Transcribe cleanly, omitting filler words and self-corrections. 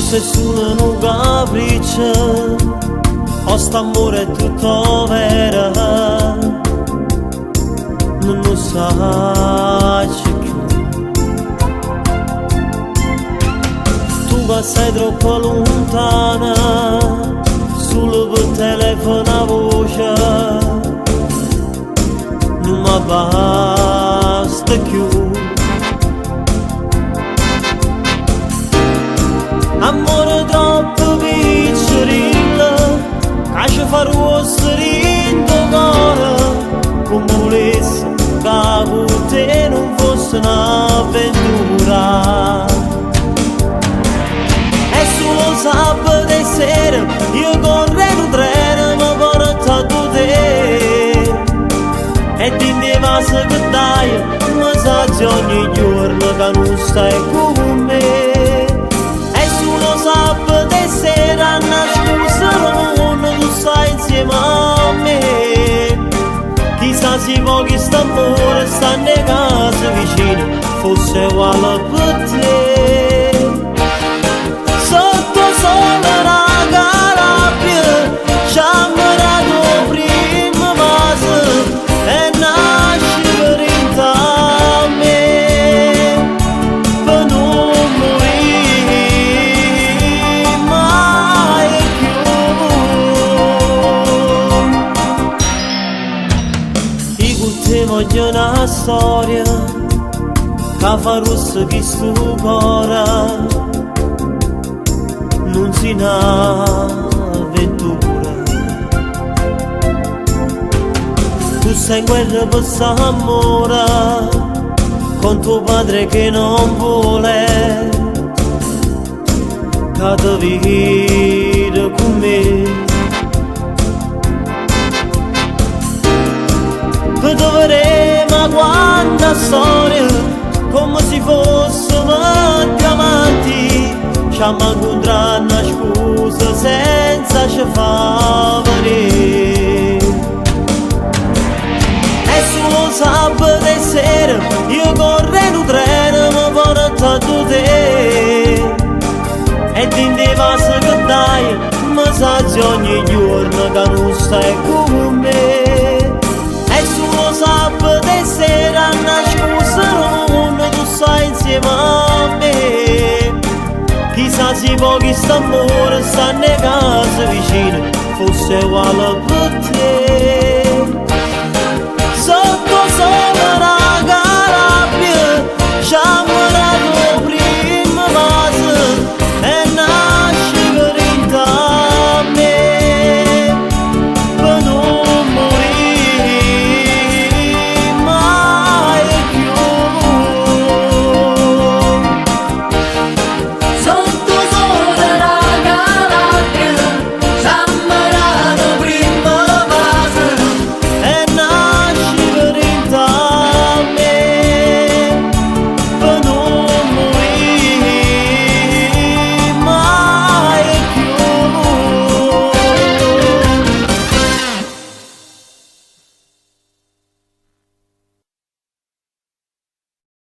Forse sono un capriccio, o st'amore è tutto vero, non lo sai più. Tu sei troppo lontana, solo per telefono a voce, non mi basta più. Amore troppo piccerino, che ci fa rossere in tuo cuore, come volessi che con te non fosse un'avventura. E solo sabato sera io correndo un treno mi porto a te, e ti indivasa che dai messaggi ogni giorno che non stai con me. Sabato sera una scusa non tu stai insieme a me. Chissà se pochi st'amore sta in casa vicino fosse uguale per te. Sotto sole la Calabria ci ammirato prima base e nasce per intanto per non morire mai più. Io con te voglio una storia che fa rosso chi sto cuore, non si un'avventura. Tu sei in guerra per s'amore, con tuo padre che non vuole che ti vita con me. Per dovremo quanta storia, come se fossimo diamanti, ci incontrare una scusa senza ci fa venire. E solo sabato sera io correndo un treno mi porto a te, e ti indivasa che dai messaggi ogni giorno che non stai con me. E solo sabato sera una scusa non tu stai insieme a me. Chissà se pochi st'amore sta in casa vicino fosse uguale per te. Sotto sole